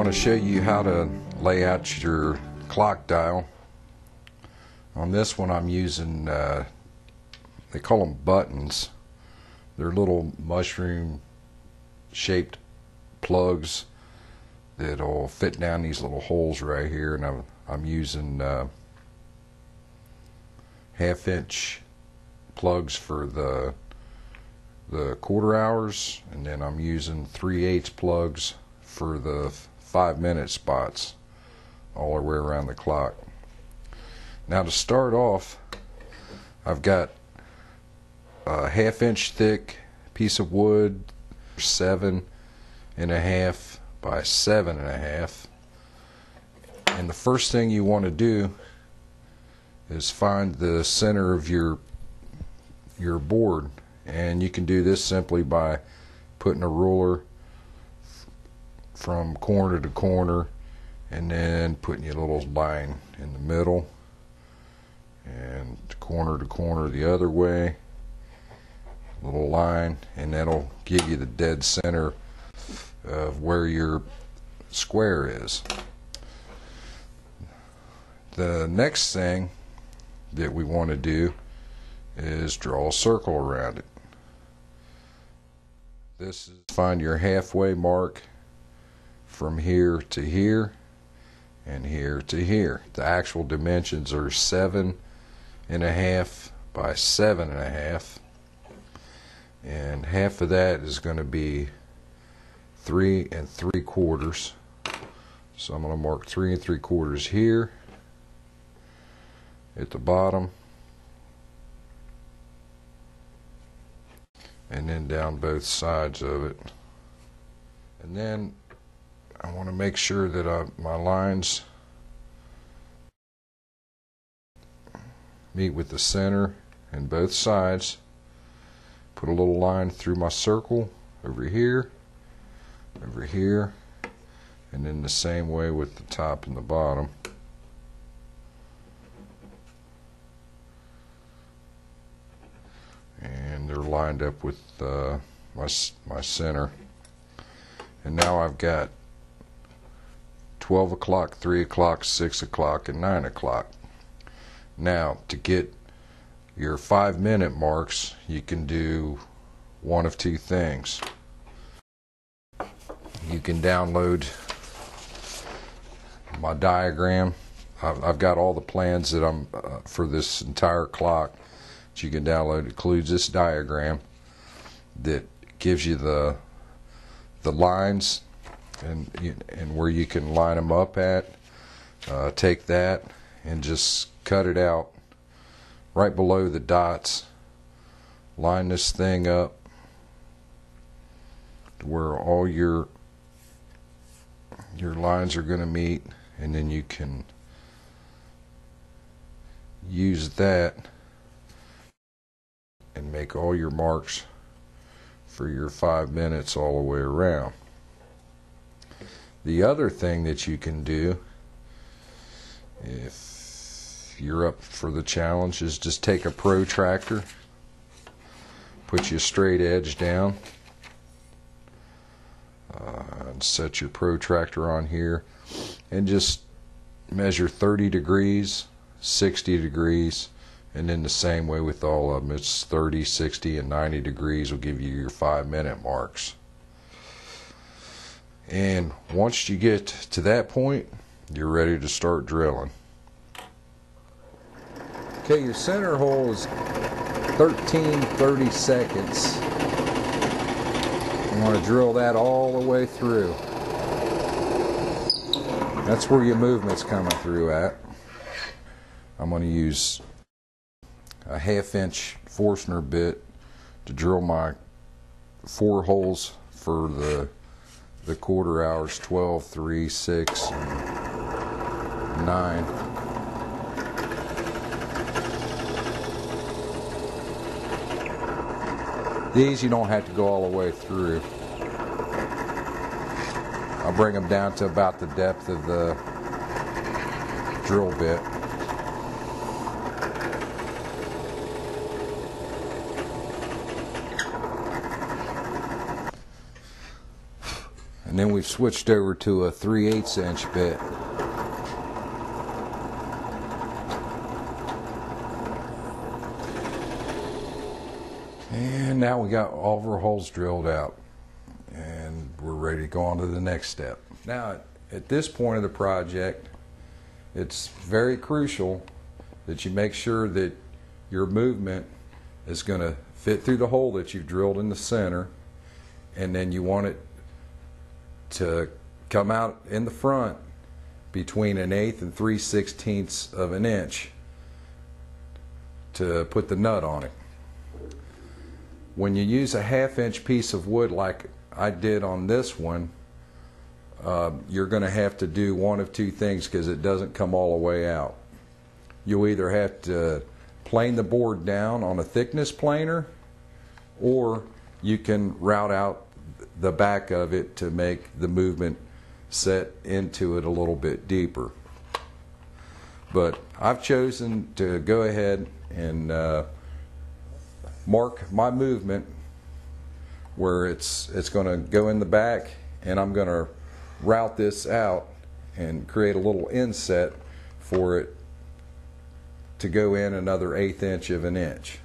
want to show you how to lay out your clock dial. On this one I'm using, they call them buttons. They're little mushroom shaped plugs that'll fit down these little holes right here, and I'm using 1/2-inch plugs for the quarter hours, and then I'm using 3/8 plugs for the 5-minute spots all the way around the clock. Now to start off, I've got a 1/2-inch thick piece of wood, 7.5 by 7.5, and the first thing you want to do is find the center of your board, and you can do this simply by putting a ruler from corner to corner and then putting your little line in the middle, and corner to corner the other way, little line, and that'll give you the dead center of where your square is. The next thing that we want to do is draw a circle around it. This is find your halfway mark from here to here and here to here. The actual dimensions are 7.5 by 7.5, and half of that is going to be 3 3/4. So I'm going to mark 3 3/4 here at the bottom, and then down both sides of it. And then I want to make sure that my lines meet with the center and both sides. Put a little line through my circle over here, and then the same way with the top and the bottom. And they're lined up with my center. And now I've got 12 o'clock, 3 o'clock, 6 o'clock, and 9 o'clock. Now, to get your 5-minute marks, you can do one of two things. You can download my diagram. I've got all the plans that I'm for this entire clock that you can download. It includes this diagram that gives you the lines and where you can line them up at. Take that and just cut it out right below the dots. Line this thing up to where all your lines are going to meet, and then you can use that and make all your marks for your 5 minutes all the way around. The other thing that you can do, if you're up for the challenge, is just take a protractor, put your straight edge down, and set your protractor on here, and just measure 30 degrees, 60 degrees, and then the same way with all of them. It's 30, 60, and 90 degrees will give you your 5-minute marks. And once you get to that point, you're ready to start drilling. Okay, your center hole is 13-30 seconds. You want to drill that all the way through. That's where your movement's coming through at. I'm going to use a 1/2-inch Forstner bit to drill my 4 holes for the quarter hours: 12, 3, 6, and 9. These you don't have to go all the way through. I'll bring them down to about the depth of the drill bit. And then we've switched over to a 3/8 inch bit. And now we got all of our holes drilled out, and we're ready to go on to the next step. Now at this point of the project, it's very crucial that you make sure that your movement is going to fit through the hole that you've drilled in the center, and then you want it to come out in the front between 1/8 and 3/16 of an inch to put the nut on it. When you use a 1/2 inch piece of wood like I did on this one, you're going to have to do one of two things because it doesn't come all the way out. You'll either have to plane the board down on a thickness planer, or you can route out the back of it to make the movement set into it a little bit deeper. But I've chosen to go ahead and mark my movement where it's going to go in the back, and I'm going to route this out and create a little inset for it to go in another 1/8 inch of an inch.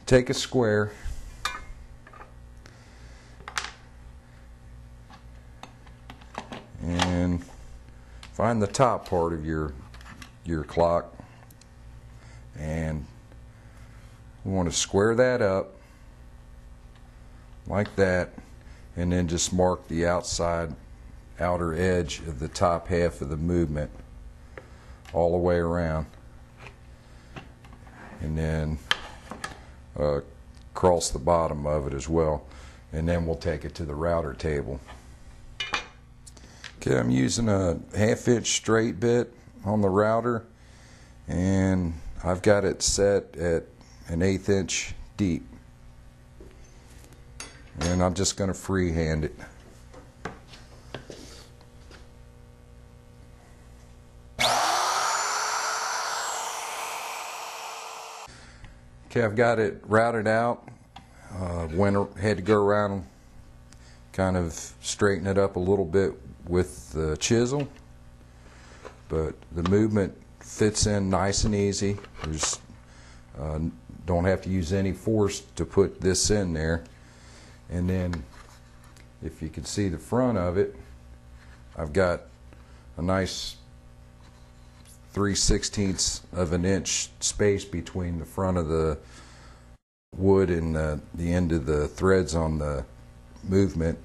Take a square and find the top part of your clock, and we want to square that up like that, and then just mark the outer edge of the top half of the movement all the way around, and then cross the bottom of it as well, and then we'll take it to the router table. Okay, I'm using a 1/2 inch straight bit on the router, and I've got it set at an 1/8 inch deep, and I'm just going to freehand it. Okay, I've got it routed out. Had to go around, kind of straighten it up a little bit with the chisel, but the movement fits in nice and easy. There's don't have to use any force to put this in there. And then if you can see the front of it, I've got a nice 3/16 of an inch space between the front of the wood and the end of the threads on the movement,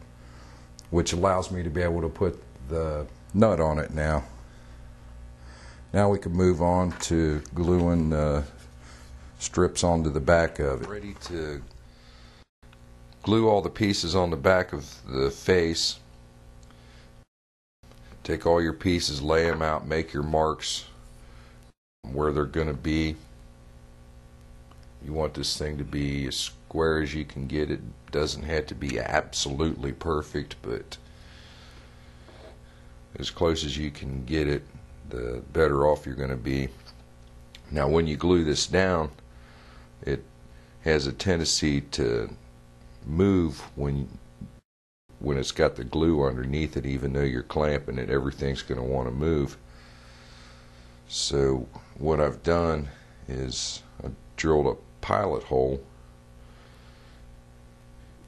which allows me to be able to put the nut on it now. Now we can move on to gluing the strips onto the back of it. Ready to glue all the pieces on the back of the face. Take all your pieces, lay them out, make your marks where they're going to be. You want this thing to be as square as you can get it. Doesn't have to be absolutely perfect, but as close as you can get it, the better off you're going to be. Now when you glue this down, it has a tendency to move when it's got the glue underneath it. Even though you're clamping it, everything's going to want to move. So what I've done is I drilled a pilot hole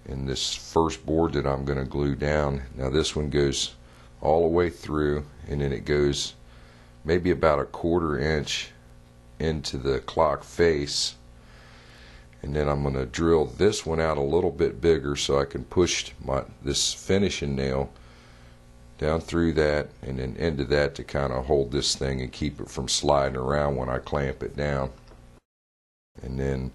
in this first board that I'm going to glue down. Now this one goes all the way through, and then it goes maybe about 1/4 inch into the clock face, and then I'm going to drill this one out a little bit bigger so I can push this finishing nail down through that and then into that to kind of hold this thing and keep it from sliding around when I clamp it down. And then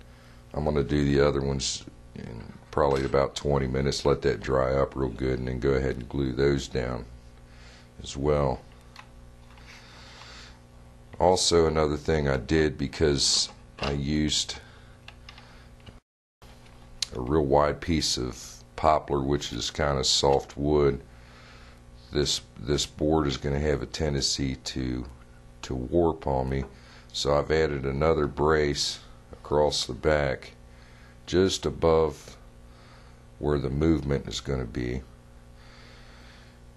I'm going to do the other ones in probably about 20 minutes, let that dry up real good, and then go ahead and glue those down as well. Also, another thing I did, because I used a real wide piece of poplar, which is kind of soft wood, this board is going to have a tendency to warp on me. So I've added another brace across the back just above where the movement is going to be.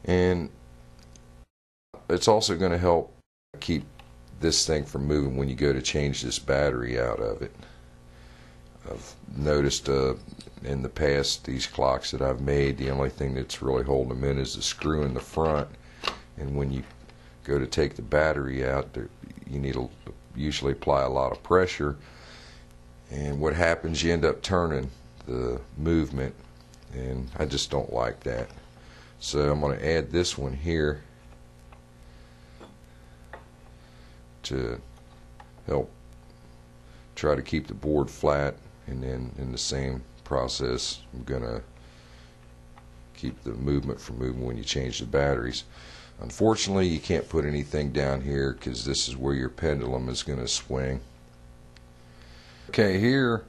And it's also going to help keep this thing from moving when you go to change this battery out of it. I've noticed in the past, these clocks that I've made, the only thing that's really holding them in is the screw in the front, and when you go to take the battery out, you need to usually apply a lot of pressure, and what happens, you end up turning the movement, and I just don't like that. So I'm going to add this one here to help try to keep the board flat, and then in the same process I'm going to keep the movement from moving when you change the batteries. Unfortunately, you can't put anything down here because this is where your pendulum is going to swing. Okay, here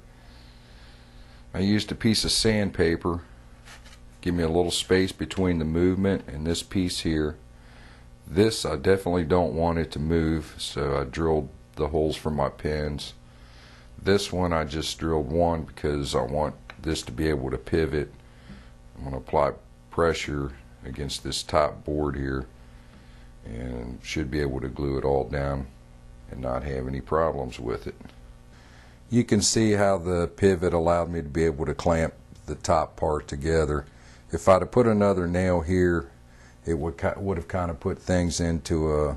I used a piece of sandpaper, give me a little space between the movement and this piece here. This I definitely don't want it to move, so I drilled the holes for my pins. This one I just drilled one because I want this to be able to pivot. I'm going to apply pressure against this top board here and should be able to glue it all down and not have any problems with it. You can see how the pivot allowed me to be able to clamp the top part together. If I'd have put another nail here, it would have kind of put things into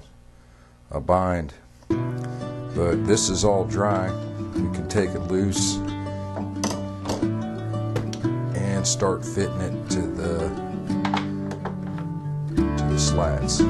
a bind. But this is all dry. You can take it loose and start fitting it to the slats.